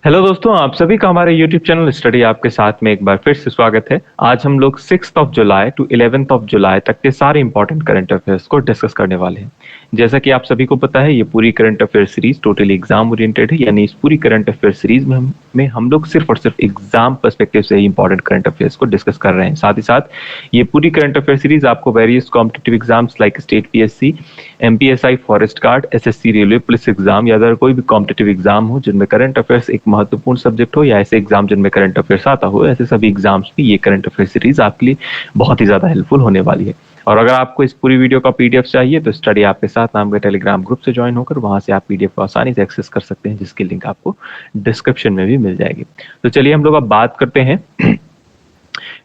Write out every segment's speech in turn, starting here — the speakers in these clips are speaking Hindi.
हेलो दोस्तों, आप सभी का हमारे YouTube चैनल स्टडी आपके साथ में एक बार फिर से स्वागत है। आज हम लोग 6 जुलाई टू 11 जुलाई तक के सारे इंपॉर्टेंट करंट अफेयर्स को डिस्कस करने वाले हैं। जैसा कि आप सभी को पता है, ये पूरी current affair series totally exam oriented है। यानी इस पूरी करंट अफेयर सीरीज में हम लोग सिर्फ और सिर्फ एग्जाम पर्सपेक्टिव से ही इंपॉर्टेंट करंट अफेयर्स को डिस्कस कर रहे हैं। साथ ही साथ ये पूरी करंट अफेयर सीरीज आपको various competitive exams like state PSC, MPSI, forest guard, SSC, railway police exam या अदर कोई भी कॉम्पिटिटिव एग्जाम हो जिनमें करंट अफेयर्स एक महत्वपूर्ण सब्जेक्ट हो, या ऐसे एग्जाम जिनमें करंट अफेयर्स आता हो, ऐसे सभी एग्जाम्स में ये करंट अफेयर सीरीज आपके लिए बहुत ही ज्यादा हेल्पफुल होने वाली है। और अगर आपको इस पूरी वीडियो का पीडीएफ चाहिए तो स्टडी आपके साथ नाम के टेलीग्राम ग्रुप से ज्वाइन होकर वहां से आप पीडीएफ को आसानी से एक्सेस कर सकते हैं, जिसकी लिंक आपको डिस्क्रिप्शन में भी मिल जाएगी। तो चलिए हम लोग अब बात करते हैं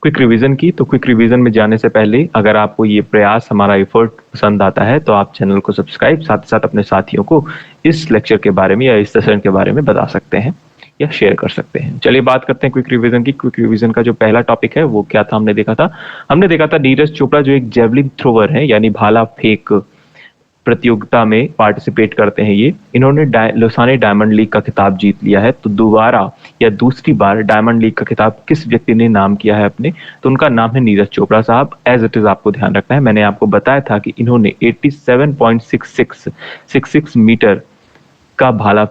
क्विक रिवीजन की। तो क्विक रिवीजन में जाने से पहले अगर आपको ये प्रयास, हमारा एफर्ट पसंद आता है तो आप चैनल को सब्सक्राइब, साथ ही साथ अपने साथियों को इस लेक्चर के बारे में या इस सेशन के बारे में बता सकते हैं या शेयर कर सकते हैं। चलिए बात करते हैं क्विक रिवीजन की। क्विक रिवीजन का जो पहला टॉपिक है वो क्या था, हमने देखा था नीरज चोपड़ा जो एक जेवलिन थ्रोवर है यानी भाला फेंक प्रतियोगिता में पार्टिसिपेट करते हैं। ये इन्होंने लोसाने डायमंड लीग का खिताब जीत लिया है। तो दोबारा या दूसरी बार डायमंड लीग का खिताब किस व्यक्ति ने नाम किया है अपने, तो उनका नाम है नीरज चोपड़ा साहब। एज इट इज आपको ध्यान रखना है, मैंने आपको बताया था कि इन्होंने 87.66 मीटर का भाला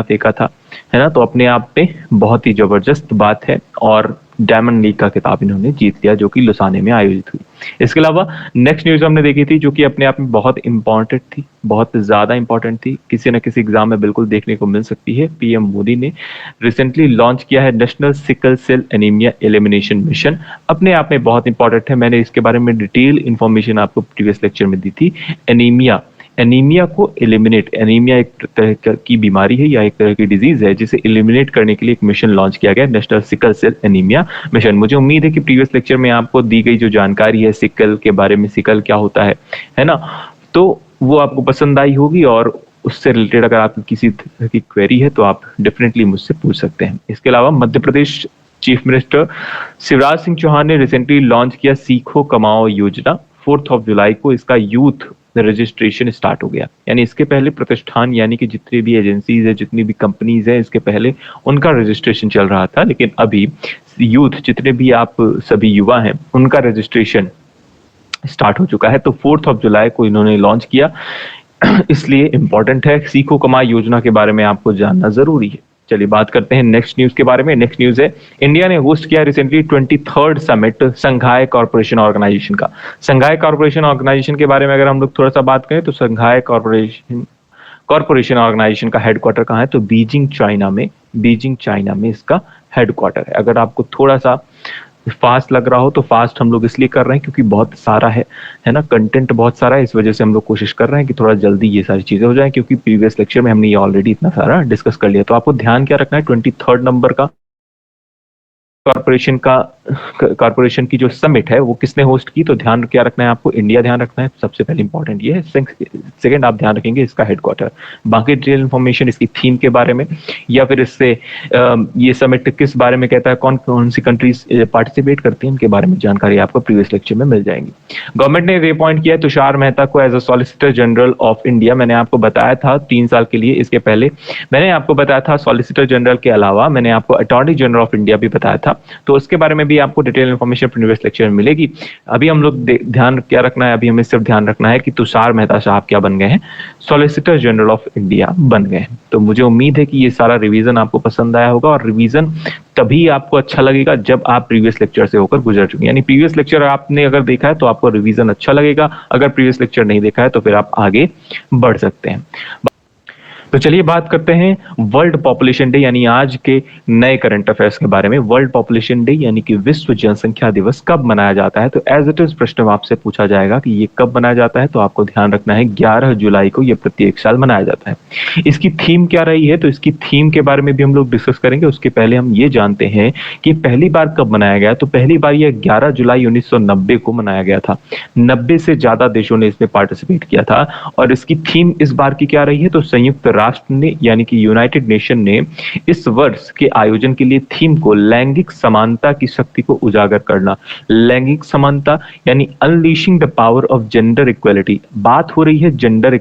फेंका था, है ना। तो अपने आप में बहुत ही जबरदस्त बात है और डायमंड लीग का खिताब इन्होंने जीत लिया जो कि लुसाने में आयोजित हुई। इसके अलावा नेक्स्ट न्यूज हमने देखी थी जो कि अपने आप में बहुत इंपॉर्टेंट थी, बहुत ज्यादा इंपॉर्टेंट थी, किसी न किसी एग्जाम में बिल्कुल देखने को मिल सकती है। पीएम मोदी ने रिसेंटली लॉन्च किया है national sickle cell anaemia elimination mission. अपने आप में बहुत इंपॉर्टेंट है, मैंने इसके बारे में डिटेल इंफॉर्मेशन आपको प्रीवियस लेक्चर में दी थी। एनीमिया को एलिमिनेट, एनीमिया एक तरह की बीमारी है या एक तरह की डिजीज है जिसे एलिमिनेट करने के लिए एक मिशन लॉन्च किया गया, national sickle cell anaemia mission. मुझे उम्मीद है कि प्रीवियस लेक्चर में आपको दी गई जो जानकारी है सिकल के बारे में, सिकल क्या होता है ना, तो वो आपको पसंद आई होगी और उससे रिलेटेड अगर आपकी किसी तरह की क्वेरी है तो आप डेफिनेटली मुझसे पूछ सकते हैं। इसके अलावा मध्य प्रदेश चीफ मिनिस्टर शिवराज सिंह चौहान ने रिसेंटली लॉन्च किया सीखो कमाओ योजना। 4 जुलाई को इसका यूथ रजिस्ट्रेशन स्टार्ट हो गया। यानी इसके पहले प्रतिष्ठान यानी कि जितनी भी एजेंसीज है, जितनी भी कंपनीज है, इसके पहले उनका रजिस्ट्रेशन चल रहा था, लेकिन अभी यूथ, जितने भी आप सभी युवा हैं, उनका रजिस्ट्रेशन स्टार्ट हो चुका है। तो 4 जुलाई को इन्होंने लॉन्च किया, इसलिए इंपॉर्टेंट है। सीखो कमाओ योजना के बारे में आपको जानना जरूरी है। चलिए बात करते हैं नेक्स्ट न्यूज के बारे में। नेक्स्ट न्यूज है, इंडिया ने होस्ट किया recently 23rd summit Shanghai corporation Organisation का। संघाई कॉर्पोरेशन ऑर्गेनाइजेशन के बारे में अगर हम लोग थोड़ा सा बात करें तो संघाई कॉर्पोरेशन ऑर्गेनाइजेशन का हेडक्वार्टर कहाँ है, तो बीजिंग चाइना में इसका हेडक्वार्टर है। अगर आपको थोड़ा सा फास्ट लग रहा हो तो फास्ट हम लोग इसलिए कर रहे हैं क्योंकि बहुत सारा है ना, कंटेंट बहुत सारा है, इस वजह से हम लोग कोशिश कर रहे हैं कि थोड़ा जल्दी ये सारी चीजें हो जाए, क्योंकि प्रीवियस लेक्चर में हमने ये ऑलरेडी इतना सारा डिस्कस कर लिया। तो आपको ध्यान क्या रखना है, 23rd नंबर का कॉर्पोरेशन की जो समिट है वो किसने होस्ट की, तो ध्यान क्या रखना है आपको, इंडिया ध्यान रखना है, सबसे पहले इंपॉर्टेंट ये है। सेकंड आप ध्यान रखेंगे इसका हेडक्वार्टर। बाकी डिटेल इंफॉर्मेशन इसकी थीम के बारे में या फिर इससे ये समिट किस बारे में कहता है, कौन कौन सी कंट्रीज पार्टिसिपेट करती हैं, इनके बारे में जानकारी आपको प्रीवियस लेक्चर में मिल जाएंगी। गवर्नमेंट ने रिअपॉइंट किया है तुषार मेहता को as a solicitor general of India. मैंने आपको बताया था 3 साल के लिए, इसके पहले मैंने आपको बताया था सॉलिसिटर जनरल के अलावा मैंने आपको अटॉर्नी जनरल ऑफ इंडिया भी बताया था, तो उसके बारे में भी आपको डिटेल इंफॉर्मेशन प्रीवियस लेक्चर में मिलेगी। अभी हम लोग ध्यान क्या रखना है, अभी हमें सिर्फ ध्यान रखना है कि तुषार मेहता साहब क्या बन गए हैं, सॉलिसिटर जनरल ऑफ इंडिया बन गए हैं। तो मुझे उम्मीद है कि ये सारा रिवीजन आपको पसंद आया होगा, और रिवीजन तभी आपको अच्छा लगेगा जब आप प्रीवियस लेक्चर से होकर गुजर चुके हैं। यानी प्रीवियस लेक्चर आपने अगर देखा है तो आपको रिवीजन अच्छा लगेगा, अगर प्रीवियस लेक्चर नहीं देखा है तो फिर आप आगे बढ़ सकते हैं। तो चलिए बात करते हैं वर्ल्ड पॉपुलेशन डे यानी आज के नए करंट अफेयर्स के बारे में। वर्ल्ड पॉपुलेशन डे यानी कि विश्व जनसंख्या दिवस कब मनाया जाता है, तो एज इट इज प्रश्न आपसे पूछा जाएगा कि ये कब मनाया जाता है, तो आपको ध्यान रखना है 11 जुलाई को ये प्रत्येक साल मनाया जाता है। इसकी थीम क्या रही है, तो इसकी थीम के बारे में भी हम लोग डिस्कस करेंगे। उसके पहले हम ये जानते हैं कि पहली बार कब मनाया गया, तो पहली बार यह 11 जुलाई 1990 को मनाया गया था। 90 से ज्यादा देशों ने इसमें पार्टिसिपेट किया था। और इसकी थीम इस बार की क्या रही है, तो संयुक्त राष्ट्र ने यानी कि यूनाइटेड नेशन ने इस वर्ष के आयोजन के लिए थीम को लैंगिक समानता की शक्ति को उजागर करना। लैंगिक समानता यानी unleashing the power of gender equality. बात हो रही है जेंडर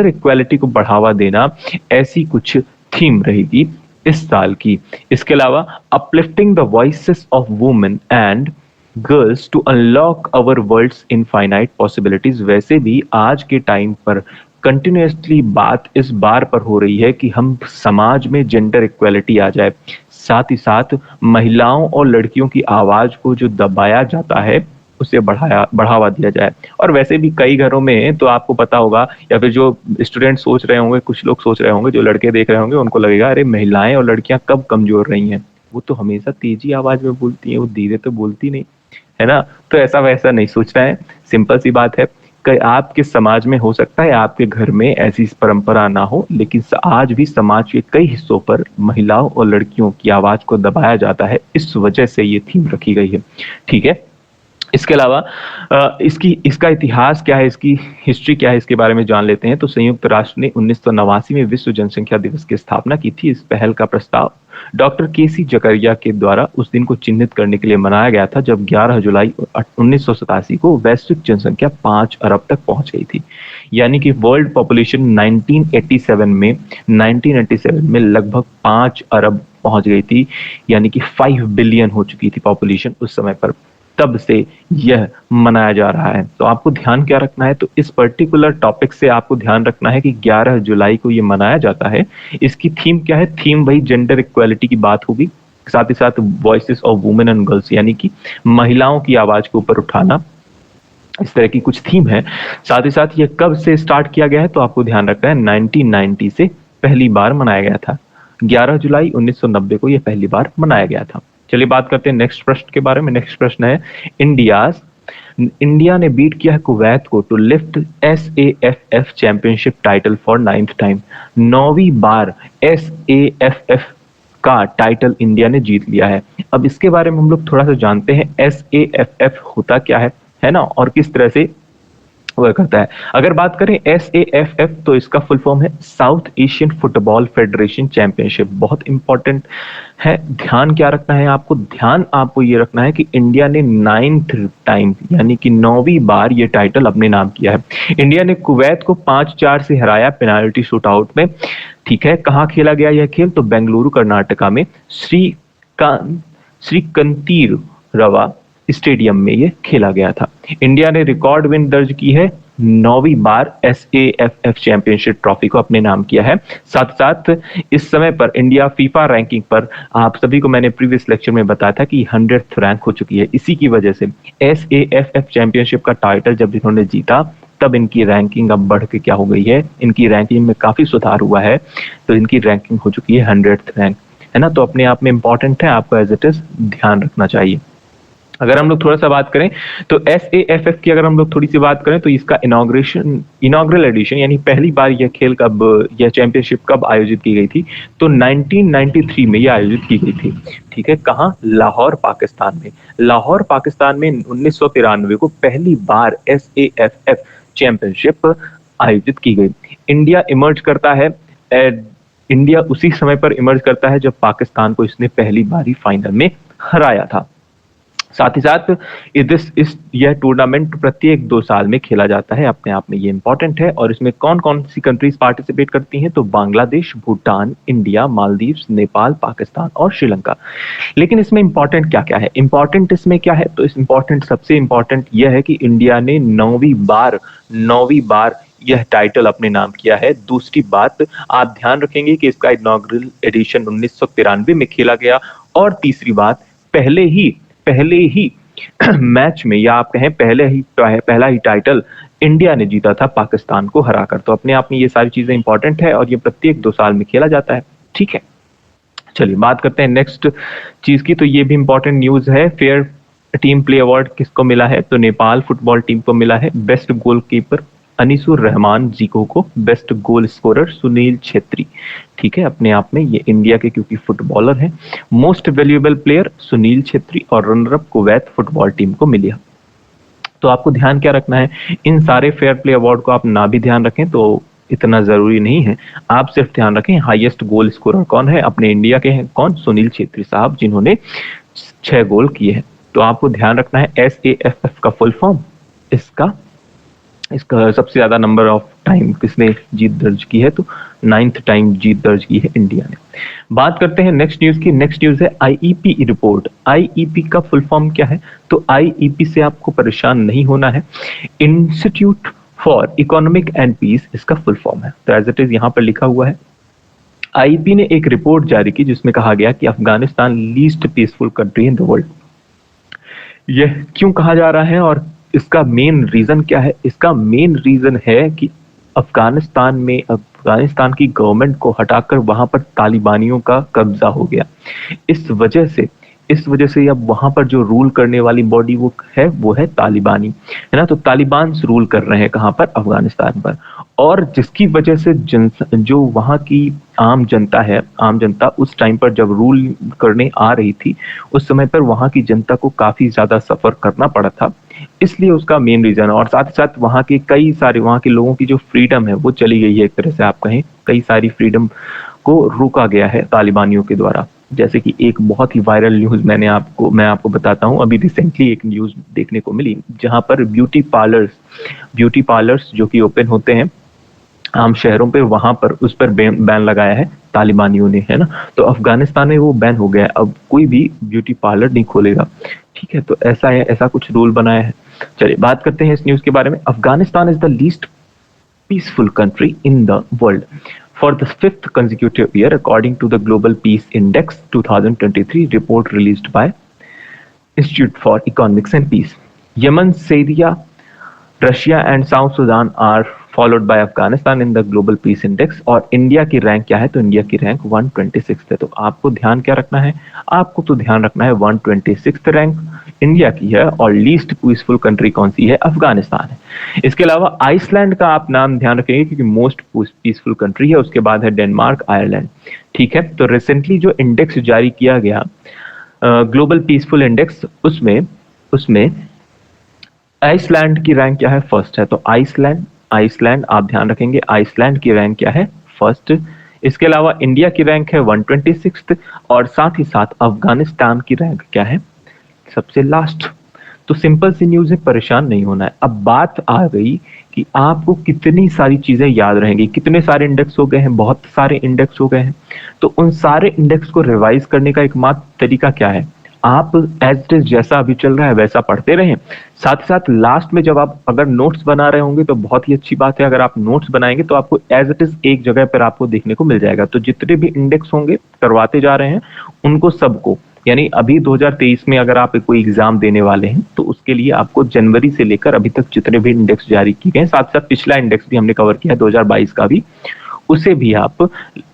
इक्वालिटी को बढ़ावा देना, ऐसी कुछ थीम रहेगी इस साल की। इसके अलावा uplifting the voices of women and girls to unlock our world's infinite possibilities. वैसे भी आज के टाइम पर कंटिन्यूसली बात इस बार पर हो रही है कि हम समाज में जेंडर इक्वेलिटी आ जाए, साथ ही साथ महिलाओं और लड़कियों की आवाज को जो दबाया जाता है उसे बढ़ावा दिया जाए। और वैसे भी कई घरों में तो आपको पता होगा, या फिर जो स्टूडेंट सोच रहे होंगे, कुछ लोग सोच रहे होंगे, जो लड़के देख रहे होंगे उनको लगेगा अरे महिलाएं और लड़कियां कब कमजोर रही हैं, वो तो हमेशा तेजी आवाज में बोलती हैं, वो धीरे तो बोलती नहीं है ना। तो ऐसा वैसा नहीं सोचना है, सिंपल सी बात है कि आपके समाज में हो सकता है आपके घर में ऐसी परंपरा ना हो, लेकिन आज भी समाज के कई हिस्सों पर महिलाओं और लड़कियों की आवाज को दबाया जाता है, इस वजह से ये थीम रखी गई है। ठीक है, इसके अलावा इसका इतिहास क्या है, इसकी हिस्ट्री क्या है, इसके बारे में जान लेते हैं। तो संयुक्त राष्ट्र ने 1989 में विश्व जनसंख्या दिवस की स्थापना की थी। इस पहल का प्रस्ताव डॉक्टर केसी जकरिया के द्वारा उस दिन को चिन्हित करने के लिए बनाया गया था जब 11 जुलाई 1987 को वैश्विक जनसंख्या 5 अरब तक पहुंच गई थी। यानी कि वर्ल्ड पॉपुलेशन 1987 में लगभग 5 अरब पहुंच गई थी, यानी कि 5 बिलियन हो चुकी थी पॉपुलेशन उस समय पर। तब से यह मनाया जा रहा है। तो आपको ध्यान क्या रखना है, तो इस पर्टिकुलर टॉपिक से आपको ध्यान रखना है कि 11 जुलाई को यह मनाया जाता है। इसकी थीम क्या है, थीम वही जेंडर इक्वालिटी की बात होगी, साथ ही साथ voices of women and girls, यानी कि महिलाओं की आवाज को ऊपर उठाना, इस तरह की कुछ थीम है। साथ ही साथ ये कब से स्टार्ट किया गया है, तो आपको ध्यान रखना है 1990 से पहली बार मनाया गया था। 11 जुलाई 1990 को यह पहली बार मनाया गया था। चलिए बात करते हैं नेक्स्ट प्रश्न के बारे में। नेक्स्ट प्रश्न है, इंडिया ने बीट किया है कुवैत को to lift SAFF championship title for 9th time. 9वीं बार SAFF का टाइटल इंडिया ने जीत लिया है। अब इसके बारे में हम लोग थोड़ा सा जानते हैं, SAFF होता क्या है ना, और किस तरह से वह करता है। अगर बात करें SAFF, तो इसका फुल फॉर्म है south Asian football federation championship. बहुत इंपॉर्टेंट है, ध्यान क्या रखना है आपको, ध्यान आपको ये रखना है कि इंडिया ने 9th टाइम यानी कि 9वीं बार ये टाइटल अपने नाम किया है। इंडिया ने कुवैत को 5-4 से हराया पेनाल्टी शूट आउट में। ठीक है, कहाँ खेला गया यह खेल, तो बेंगलुरु कर्नाटका में श्री कंतीर रवा स्टेडियम में ये खेला गया था। इंडिया ने रिकॉर्ड विन दर्ज की है, 9वीं बार SAFF चैंपियनशिप ट्रॉफी को अपने नाम किया है। साथ साथ इस समय पर इंडिया फीफा रैंकिंग पर, आप सभी को मैंने प्रीवियस लेक्चर में बताया था कि 100th रैंक हो चुकी है। इसी की वजह से SAFF चैंपियनशिप का टाइटल जब इन्होंने जीता, तब इनकी रैंकिंग अब बढ़ के क्या हो गई है, इनकी रैंकिंग में काफी सुधार हुआ है। तो इनकी रैंकिंग हो चुकी है 100th रैंक, है ना। तो अपने आप में इंपॉर्टेंट है, आपको एज इट इज ध्यान रखना चाहिए। अगर हम लोग थोड़ा सा बात करें तो SAFF की अगर हम लोग थोड़ी सी बात करें, तो इसका इनॉग्रल एडिशन यानी पहली बार यह खेल कब, यह चैंपियनशिप कब आयोजित की गई थी, तो 1993 में यह आयोजित की गई थी। ठीक है, कहाँ, लाहौर पाकिस्तान में। लाहौर पाकिस्तान में 1993 को पहली बार SAFF चैंपियनशिप आयोजित की गई। इंडिया इमर्ज करता है, इंडिया उसी समय पर इमर्ज करता है जब पाकिस्तान को इसने पहली बार फाइनल में हराया था। साथ ही साथ यह टूर्नामेंट प्रत्येक 2 साल में खेला जाता है, अपने आप में ये इंपॉर्टेंट है। और इसमें कौन कौन सी कंट्रीज पार्टिसिपेट करती हैं, तो बांग्लादेश, भूटान, इंडिया, मालदीव्स, नेपाल, पाकिस्तान और श्रीलंका। लेकिन इसमें इंपॉर्टेंट क्या क्या है, इंपॉर्टेंट इसमें क्या है, तो इस इंपॉर्टेंट सबसे इंपॉर्टेंट यह है कि इंडिया ने 9वीं बार यह टाइटल अपने नाम किया है। दूसरी बात आप ध्यान रखेंगे कि इसका इनॉग्रल एडिशन 1993 में खेला गया। और तीसरी बात, पहले ही मैच में, या आप कहें पहला ही टाइटल इंडिया ने जीता था पाकिस्तान को हराकर। तो अपने आप में ये सारी चीजें इंपॉर्टेंट है और ये प्रत्येक 2 साल में खेला जाता है। ठीक है, चलिए बात करते हैं नेक्स्ट चीज की। तो ये भी इंपॉर्टेंट न्यूज है, फेयर टीम प्ले अवार्ड किसको मिला है, तो नेपाल फुटबॉल टीम को मिला है। बेस्ट गोलकीपर अनीसुर रहमान जीको को, best goal scorer Sunil Chhetri. ठीक है, अपने आप में ये इंडिया के क्योंकि फुटबॉलर हैं। Most valuable player Sunil Chhetri और runner up Kuwait football team को मिला। तो आपको ध्यान क्या रखना है, इन सारे फेयर प्ले अवार्ड को आप ना भी ध्यान रखें तो इतना जरूरी नहीं है, आप सिर्फ ध्यान रखें हाईएस्ट गोल स्कोरर कौन है, अपने इंडिया के हैं कौन, सुनील छेत्री साहब, जिन्होंने 6 गोल किए हैं। तो आपको ध्यान रखना है SAFF का फुल फॉर्म, इसका इसका सबसे ज्यादा नंबर ऑफ टाइम किसने जीत दर्ज की है, तो 9th टाइम जीत दर्ज की है इंडिया ने। बात करते हैं नेक्स्ट न्यूज की। नेक्स्ट न्यूज है आईईपी रिपोर्ट। आईईपी का फुल फॉर्म क्या है, तो आईईपी से आपको परेशान नहीं होना है, institute for economic and peace इसका फुल फॉर्म है। तो एज इट इज यहाँ पर लिखा हुआ है, आईईपी ने एक रिपोर्ट जारी की जिसमें कहा गया कि Afghanistan least peaceful country in the world. यह क्यों कहा जा रहा है और इसका मेन रीजन क्या है? इसका मेन रीजन है कि अफगानिस्तान की गवर्नमेंट को हटाकर वहां पर तालिबानियों का कब्जा हो गया। इस वजह से अब वहां पर जो रूल करने वाली बॉडी वो है तालिबानी, है ना। तो तालिबान रूल कर रहे हैं कहां पर, अफगानिस्तान पर। और जिसकी वजह से जो वहां की आम जनता उस टाइम पर जब रूल करने आ रही थी, उस समय पर वहां की जनता को काफी ज्यादा सफर करना पड़ा था। इसलिए उसका मेन रीजन, और साथ ही साथ वहां के लोगों की जो फ्रीडम है वो चली गई है, एक तरह से आप कहें कई सारी फ्रीडम को रोका गया है तालिबानियों के द्वारा। जैसे कि एक बहुत ही वायरल न्यूज मैं आपको बताता हूं। अभी रिसेंटली एक न्यूज देखने को मिली जहां पर ब्यूटी पार्लर्स जो कि ओपन होते हैं आम शहरों पे, वहां पर उस पर बैन लगाया है तालिबानियों ने, है ना। तो अफगानिस्तान में वो बैन हो गया है, अब कोई भी ब्यूटी पार्लर नहीं खोलेगा। ठीक है, तो ऐसा है, ऐसा कुछ रूल बनाया है। चलिए बात करते हैं इस न्यूज के बारे में। Afghanistan is the least peaceful country in the world for the fifth consecutive year according to the Global Peace Index 2023 report released by Institute for Economics and Peace. Yemen, Syria, Russia and South Sudan are followed by Afghanistan in the Global Peace Index। और इंडिया की रैंक क्या है, तो इंडिया की रैंक 126 है। तो आपको ध्यान क्या रखना है, आपको तो ध्यान रखना है 126 रैंक इंडिया की है, और लीस्ट पीसफुल कंट्री कौन सी है, अफगानिस्तान है। इसके अलावा आइसलैंड का आप नाम ध्यान रखेंगे क्योंकि मोस्ट पीसफुल कंट्री है। उसके बाद है डेनमार्क, आयरलैंड। ठीक है, तो रिसेंटली जो इंडेक्स जारी किया गया ग्लोबल पीसफुल इंडेक्स, उसमें आइसलैंड की रैंक क्या है, फर्स्ट है। तो आइसलैंड आप ध्यान रखेंगे, आइसलैंड की रैंक क्या है, फर्स्ट। इसके अलावा इंडिया की रैंक है 126, और साथ ही साथ अफगानिस्तान की रैंक क्या है, सबसे लास्ट। तो सिंपल सी न्यूज है, परेशान नहीं होना है। अब बात आ गई कि आपको कितनी सारी चीजें याद रहेंगी, कितने सारे इंडेक्स हो गए हैं, बहुत सारे इंडेक्स हो गए हैं। तो उन सारे इंडेक्स को रिवाइज करने का एकमात्र तरीका क्या है, आप एज इट इज जैसा अभी चल रहा है वैसा पढ़ते रहें। साथ ही साथ लास्ट में जब आप अगर नोट्स बना रहे होंगे तो बहुत ही अच्छी बात है, अगर आप नोट्स बनाएंगे तो आपको एज इट इज एक जगह पर आपको देखने को मिल जाएगा। तो जितने भी इंडेक्स होंगे करवाते जा रहे हैं उनको सबको, यानी अभी 2023 में अगर आप कोई एग्जाम देने वाले हैं तो उसके लिए आपको जनवरी से लेकर अभी तक जितने भी इंडेक्स जारी किए गए, साथ साथ पिछला इंडेक्स भी हमने कवर किया है 2022 का भी, उसे भी आप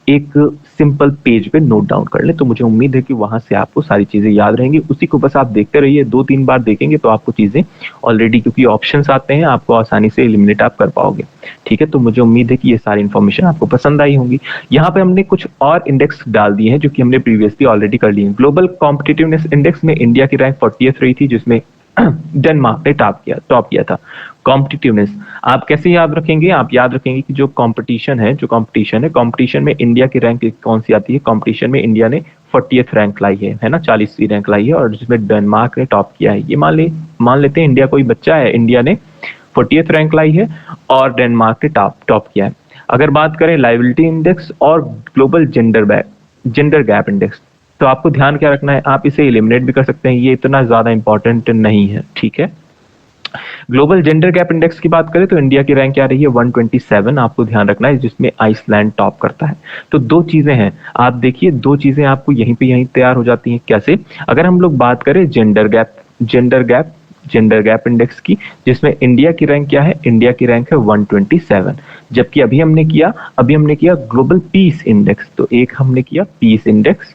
एक सिंपल पेज पे नोट डाउन कर ले। तो मुझे उम्मीद है कि वहां से आपको सारी चीजें याद रहेंगी। उसी को बस आप देखते रहिए, 2-3 बार देखेंगे तो आपको चीजें ऑलरेडी, क्योंकि ऑप्शंस आते हैं, आपको आसानी से एलिमिनेट आप कर पाओगे। ठीक है, तो मुझे उम्मीद है कि ये सारी इन्फॉर्मेशन आपको पसंद आई होंगी। यहाँ पे हमने कुछ और इंडेक्स डाल दिए हैं जो कि हमने प्रीवियसली ऑलरेडी कर लिए हैं। ग्लोबल कॉम्पिटिटिवनेस इंडेक्स में इंडिया की रैंक 40th रही थी, जिसमें डेनमार्क ने टॉप किया था। कॉम्पिटिटिवनेस आप कैसे याद रखेंगे, आप याद रखेंगे कि जो कंपटीशन है कंपटीशन में इंडिया की रैंक कौन सी आती है, कंपटीशन में इंडिया ने 40th रैंक लाई है ना, 40वीं रैंक लाई है, और जिसमें डेनमार्क ने टॉप किया है। ये मान लेते हैं इंडिया कोई बच्चा है, इंडिया ने 40th रैंक लाई है और डेनमार्क ने टॉप किया है। अगर बात करें लाइबिलिटी इंडेक्स और ग्लोबल जेंडर गैप इंडेक्स, तो आपको ध्यान क्या रखना है, आप इसे एलिमिनेट भी कर सकते हैं, ये इतना ज्यादा इंपॉर्टेंट नहीं है। ठीक है, ग्लोबल जेंडर गैप इंडेक्स की बात करें तो इंडिया की रैंक क्या रही है, 127, आपको ध्यान रखना है, जिसमें आइसलैंड टॉप करता है। तो दो चीजें हैं, आप देखिए दो चीजें आपको यहीं तैयार हो जाती हैं। कैसे, अगर हम लोग बात करें जेंडर गैप इंडेक्स की, जिसमें इंडिया की रैंक क्या है, इंडिया की रैंक है 127, जबकि अभी हमने किया ग्लोबल पीस इंडेक्स, तो एक हमने किया पीस इंडेक्स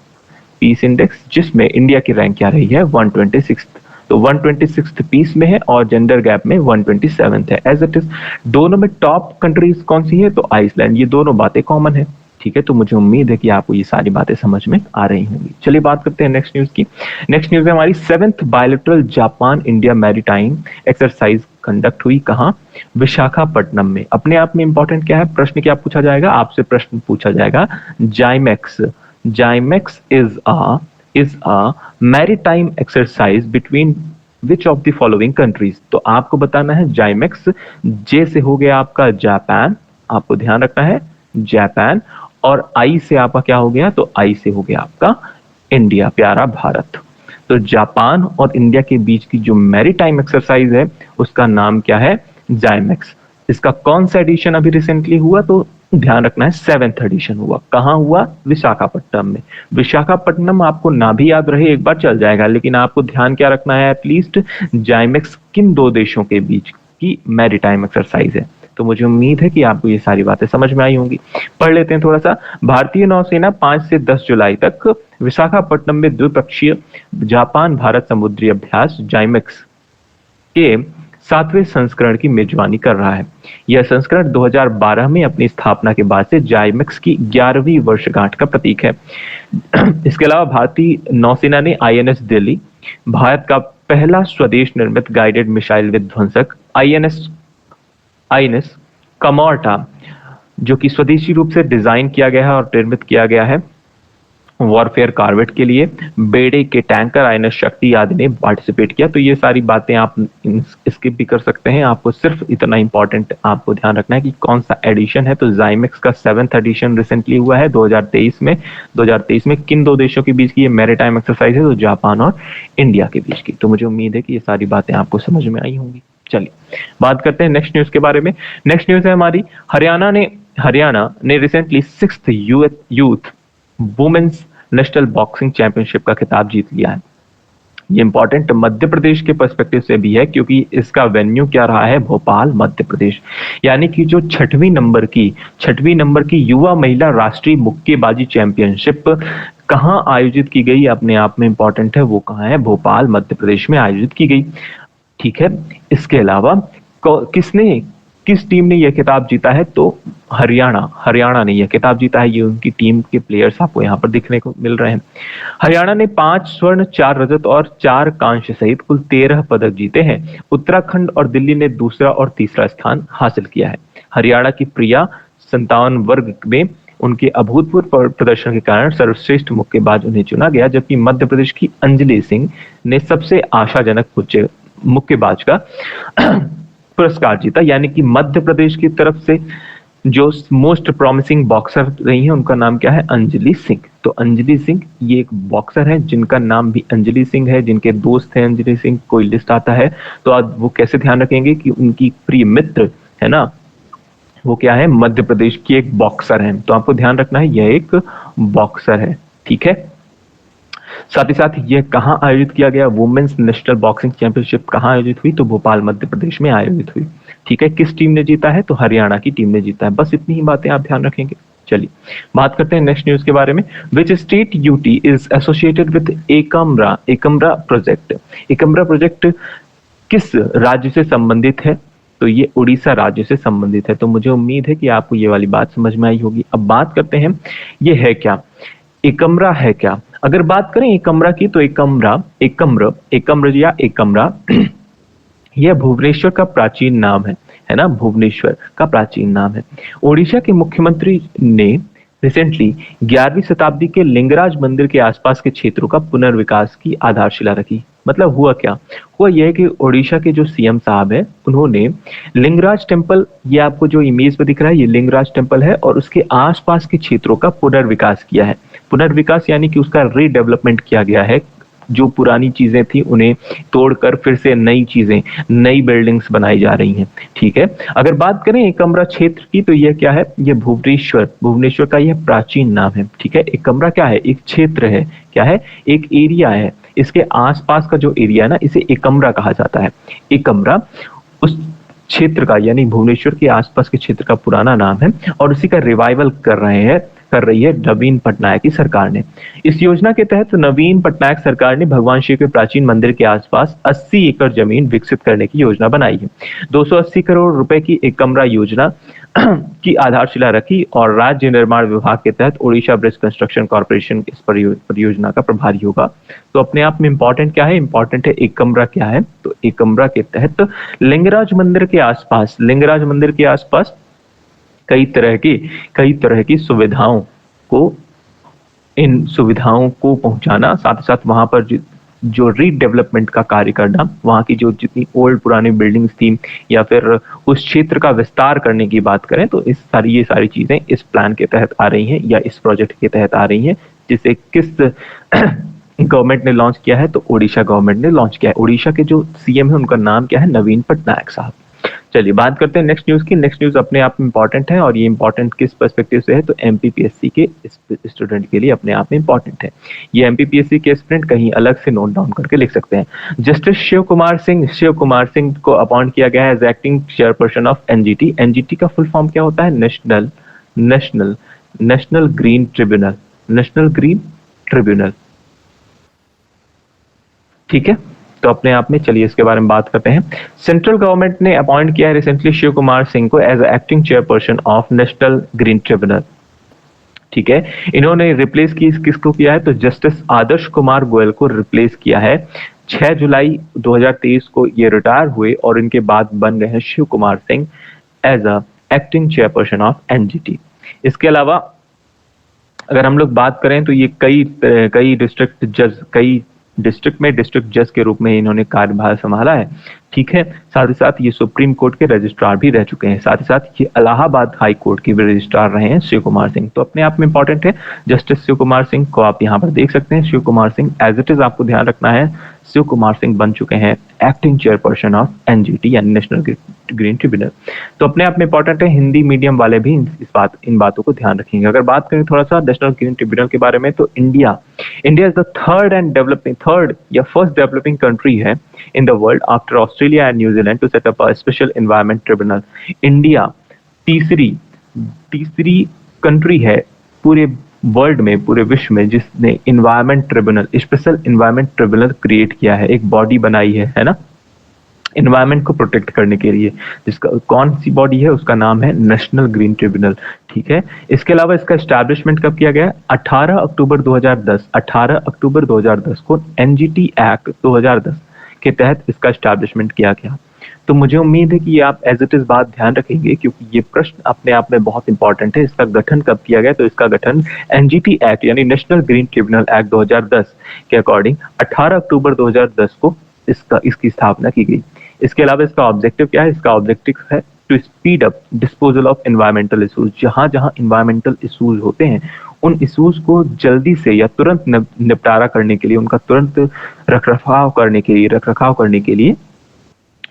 जिसमें इंडिया की रैंक क्या रही है, 126। तो 126 पीस में है और जेंडर गैप में 127 है। एज इट इज दोनों में टॉप कंट्रीज कौन सी है, तो आइसलैंड। ये दोनों बातें कॉमन है। ठीक है, तो मुझे उम्मीद है कि आपको ये सारी बातें समझ में आ रही होंगी। चलिए बात करते हैं नेक्स्ट न्यूज की। नेक्स्ट न्यूज है हमारी 7th bilateral Japan India maritime exercise conduct हुई कहाँ, विशाखापट्टनम में। अपने आप में इंपॉर्टेंट क्या है, प्रश्न क्या पूछा जाएगा, आपसे प्रश्न पूछा जाएगा जाइमेक्स is a maritime exercise between which of the following countries, तो आपको बताना है जाइमेक्स। जे से हो गया आपका जापान, आपको ध्यान रखना है जापान, और आई से आपका क्या हो गया, तो आई से हो गया आपका इंडिया, प्यारा भारत। तो जापान और इंडिया के बीच की जो मैरीटाइम एक्सरसाइज है उसका नाम क्या है, जाइमेक्स। इसका कौन सा एडिशन अभी रिसेंटली हुआ, तो ध्यान रखना है 7th एडिशन हुआ। कहां हुआ, विशाखापट्टनम में। विशाखापट्टनम आपको ना भी याद रहे एक बार चल जाएगा, लेकिन आपको ध्यान क्या रखना है, एटलीस्ट जाइमेक्स किन दो देशों के बीच की मैरीटाइम एक्सरसाइज है। तो मुझे उम्मीद है कि आपको ये सारी बातें समझ में आई होंगी। पढ़ लेते हैं थोड़ा सा। भारतीय नौसेना 5 से 10 जुलाई तक विशाखापट्टनम में द्विपक्षीय जापान भारत समुद्री अभ्यास जाइमेक्स के 7वें संस्करण की मेजबानी कर रहा है। यह संस्करण 2012 में अपनी स्थापना के बाद से जाइमेक्स की 11वीं वर्षगांठ का प्रतीक है। इसके अलावा भारतीय नौसेना ने आईएनएस दिल्ली, भारत का पहला स्वदेश निर्मित गाइडेड मिसाइल विध्वंसक आईएनएस कमोर्टा, जो कि स्वदेशी रूप से डिजाइन किया गया है और निर्मित किया गया है वॉरफेयर कार्वेट के लिए, बेड़े के टैंकर आईएनएस शक्ति आदि ने पार्टिसिपेट किया। तो ये सारी बातें आप स्किप भी कर सकते हैं, आपको सिर्फ इतना इंपॉर्टेंट आपको ध्यान रखना है कि कौन सा एडिशन है। तो जाइमेक्स का 7th एडिशन रिसेंटली हुआ है 2023 में। 2023 में किन दो देशों के बीच की ये मैरीटाइम एक्सरसाइज है, तो जापान और इंडिया के बीच की। तो मुझे उम्मीद है कि ये सारी बातें आपको समझ में आई होंगी। चलिए बात करते हैं नेक्स्ट न्यूज के बारे में। नेक्स्ट न्यूज है हमारी, हरियाणा ने recently 6th youth women's national boxing championship का खिताब जीत लिया है। ये इंपॉर्टेंट मध्य प्रदेश के पर्सपेक्टिव से भी है, क्योंकि इसका वेन्यू क्या रहा है, भोपाल मध्य प्रदेश। यानी कि जो 6वीं नंबर की युवा महिला राष्ट्रीय मुक्केबाजी चैंपियनशिप कहां आयोजित की गई, अपने आप में इंपॉर्टेंट है, वो कहां है, भोपाल मध्य प्रदेश में आयोजित की गई। ठीक है, इसके अलावा किस टीम ने यह खिताब जीता है, तो हरियाणा ने यह खिताब जीता है। ये उनकी टीम के प्लेयर्स आपको यहाँ पर दिखने को मिल रहे हैं। हरियाणा ने 5 स्वर्ण, 4 रजत और 4 कांस्य सहित कुल 13 पदक जीते हैं। उत्तराखंड और दिल्ली ने दूसरा और तीसरा स्थान हासिल किया है। हरियाणा की प्रिया 57 वर्ग में उनके अभूतपूर्व प्रदर्शन के कारण सर्वश्रेष्ठ मुक्केबाज उन्हें चुना गया, जबकि मध्य प्रदेश की अंजलि सिंह ने सबसे आशाजनक मुक्केबाज का पुरस्कार जीता। यानी कि मध्य प्रदेश की तरफ से जो मोस्ट प्रॉमिसिंग बॉक्सर रही हैं उनका नाम क्या है, अंजलि सिंह। तो अंजलि सिंह ये एक बॉक्सर है जिनका नाम भी अंजलि सिंह है, जिनके दोस्त हैं अंजलि सिंह, कोई लिस्ट आता है तो आप वो कैसे ध्यान रखेंगे कि उनकी प्रिय मित्र है ना, वो क्या है, मध्य प्रदेश की एक बॉक्सर है। तो आपको ध्यान रखना है यह एक बॉक्सर है। ठीक है, साथ ही साथ यह कहां आयोजित किया गया, वुमेन्स नेशनल बॉक्सिंग चैंपियनशिप कहां आयोजित हुई, तो भोपाल मध्य प्रदेश में आयोजित हुई। ठीक है, किस टीम ने जीता है, तो हरियाणा की टीम ने जीता है। बस इतनी ही बातें आप ध्यान रखेंगे। चलिए बात करते हैं नेक्स्ट न्यूज के बारे में। Which state UT is associated with Ekamra project. Ekamra project किस राज्य से संबंधित है, तो ये उड़ीसा राज्य से संबंधित है। तो मुझे उम्मीद है कि आपको ये वाली बात समझ में आई होगी। अब बात करते हैं ये है क्या, एकम्रा है क्या। अगर बात करें एकम्रा की, तो एकम्रा यह भुवनेश्वर का प्राचीन नाम है ना, भुवनेश्वर का प्राचीन नाम है। ओडिशा के मुख्यमंत्री ने रिसेंटली 11वीं शताब्दी के लिंगराज मंदिर के आसपास के क्षेत्रों का पुनर्विकास की आधारशिला रखी। मतलब हुआ क्या, हुआ यह कि ओडिशा के जो सीएम साहब है उन्होंने लिंगराज टेम्पल, ये आपको जो इमेज पे दिख रहा है ये लिंगराज टेम्पल है, और उसके आसपास के क्षेत्रों का पुनर्विकास किया है। पुनर्विकास यानी कि उसका रीडेवलपमेंट किया गया है, जो पुरानी चीजें थी उन्हें तोड़कर फिर से नई बिल्डिंग्स बनाई जा रही हैं। ठीक है, अगर बात करें एकम्रा क्षेत्र की, तो यह क्या है, यह भुवनेश्वर का यह प्राचीन नाम है। ठीक है, एकम्रा क्या है, एक क्षेत्र है, क्या है, एक एरिया है। इसके आसपास का जो एरिया है ना, इसे एकम्रा कहा जाता है। एकम्रा उस क्षेत्र का यानी भुवनेश्वर के आसपास के क्षेत्र का पुराना नाम है, और उसी का रिवाइवल कर रही है नवीन पटनायक की सरकार ने। इस योजना के तहत नवीन पटनायक सरकार ने भगवान शिव के प्राचीन मंदिर के आसपास 80 एकड़ जमीन विकसित करने की योजना बनाई है। 280 करोड़ रुपए की एक कमरा योजना की आधारशिला रखी, और राज्य निर्माण विभाग के तहत ओडिशा ब्रिज कंस्ट्रक्शन कॉर्पोरेशन इस परियोजना का प्रभारी होगा। तो अपने आप में इंपॉर्टेंट क्या है, इंपॉर्टेंट है एक कमरा क्या है, तो एक कमरा के तहत लिंगराज मंदिर के आसपास कई तरह की सुविधाओं को पहुंचाना, साथ ही साथ वहां पर जो रीडेवलपमेंट का कार्य करना, वहाँ की जो जितनी ओल्ड पुरानी बिल्डिंग्स थी या फिर उस क्षेत्र का विस्तार करने की बात करें, तो ये सारी चीजें इस प्लान के तहत आ रही हैं या इस प्रोजेक्ट के तहत आ रही हैं, जिसे किस गवर्नमेंट ने लॉन्च किया है, तो ओडिशा गवर्नमेंट ने लॉन्च किया है। ओडिशा के जो सीएम है उनका नाम क्या है? नवीन पटनायक साहब। चलिए बात करते हैं नेक्स्ट न्यूज की। नेक्स्ट न्यूज अपने आप में इंपॉर्टेंट है, और ये इंपॉर्टेंट किस पर्सपेक्टिव से है, तो एमपीपीएससी के स्टूडेंट के लिए अपने आप में इंपॉर्टेंट है। ये एमपीपीएससी के स्टूडेंट कहीं अलग से नोट डाउन करके लिख सकते हैं। जस्टिस शिव कुमार सिंह को अपॉइंट किया गया है as acting chairperson of NGT. NGT का फुल फॉर्म क्या होता है? National green tribunal. National green tribunal, ठीक है। तो अपने आप में चलिए इसके बारे में बात करते हैं। सेंट्रल गवर्नमेंट ने अपॉइंट किया है रिसेंटली शिव कुमार सिंह को as acting chairperson of national green tribunal, ठीक है। इन्होंने रिप्लेस किसको किया है? तो जस्टिस आदर्श कुमार गोयल को रिप्लेस किया है। 6 जुलाई 2023 को ये रिटायर हुए और इनके बाद बन गए हैं Shiv Kumar Singh as a acting chairperson of NGT. इसके अलावा अगर हम लोग बात करें तो ये कई डिस्ट्रिक्ट में डिस्ट्रिक्ट जज के रूप में इन्होंने कार्यभार संभाला है, ठीक है। साथ ही साथ ये सुप्रीम कोर्ट के रजिस्ट्रार भी रह चुके हैं। साथ ही साथ ये इलाहाबाद हाई कोर्ट के भी रजिस्ट्रार रहे हैं शिव कुमार सिंह। तो अपने आप में इंपॉर्टेंट है। जस्टिस शिव कुमार सिंह को आप यहाँ पर देख सकते हैं। Shiv Kumar Singh as it is आपको ध्यान रखना है, शिव कुमार सिंह बन चुके हैं एक्टिंग चेयरपर्सन ऑफ एनजीटी यानी नेशनल ग्रीन ट्रिब्यूनल। तो अपने आप में इंपॉर्टेंट है। हिंदी मीडियम वाले भी इन बातों को ध्यान रखेंगे। अगर बात करें थोड़ा सा नेशनल ग्रीन ट्रिब्यूनल के बारे में, तो इंडिया इज द थर्ड या फर्स्ट डेवलपिंग कंट्री है in the world after Australia and New Zealand to set up a special environment tribunal. India तीसरी कंट्री है पूरे वर्ल्ड में, पूरे विश्व में, जिसने environment tribunal, special environment tribunal create किया है, एक बॉडी बनाई है ना, इन्वायरमेंट को प्रोटेक्ट करने के लिए। जिसका कौन सी बॉडी है? उसका नाम है नेशनल ग्रीन ट्रिब्यूनल, ठीक है। इसके अलावा इसका एस्टैब्लिशमेंट कब किया गया? 18 अक्टूबर 2010 को एनजीटी एक्ट 2010 के तहत इसका एस्टैब्लिशमेंट किया गया। तो मुझे उम्मीद है कि आप एज इट इज बात ध्यान रखेंगे, क्योंकि ये प्रश्न अपने आप में बहुत इंपॉर्टेंट है। इसका गठन कब किया गया? तो इसका गठन एनजीटी एक्ट यानी नेशनल ग्रीन ट्रिब्यूनल एक्ट 2010 के अकॉर्डिंग 18 अक्टूबर 2010 को इसकी स्थापना की गई। इसके अलावा इसका ऑब्जेक्टिव क्या है? इसका ऑब्जेक्टिव है to speed up disposal of environmental issues. जहां जहां एनवायरमेंटल इशूज होते हैं, उन इशूज को जल्दी से या तुरंत निपटारा करने के लिए, उनका तुरंत रखरखाव करने के लिए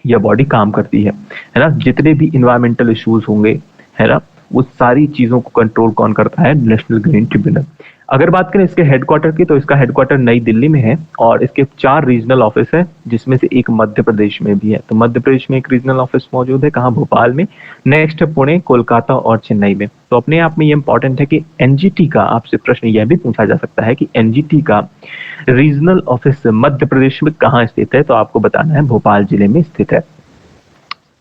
यह बॉडी काम करती है ना। जितने भी इन्वायरमेंटल इश्यूज होंगे, है ना, वो सारी चीजों को कंट्रोल कौन करता है? National green tribunal. अगर बात करें इसके हेडक्वार्टर की, तो इसका हेडक्वार्टर नई दिल्ली में है और इसके 4 रीजनल ऑफिस है, जिसमें से एक मध्य प्रदेश में भी है। तो मध्य प्रदेश में एक रीजनल ऑफिस मौजूद है, कहाँ? भोपाल में। नेक्स्ट है पुणे, कोलकाता और चेन्नई में। तो अपने आप में ये इंपॉर्टेंट है कि एनजीटी का, आपसे प्रश्न यह भी पूछा जा सकता है कि एनजीटी का रीजनल ऑफिस मध्य प्रदेश में कहाँ स्थित है? तो आपको बताना है भोपाल जिले में स्थित है,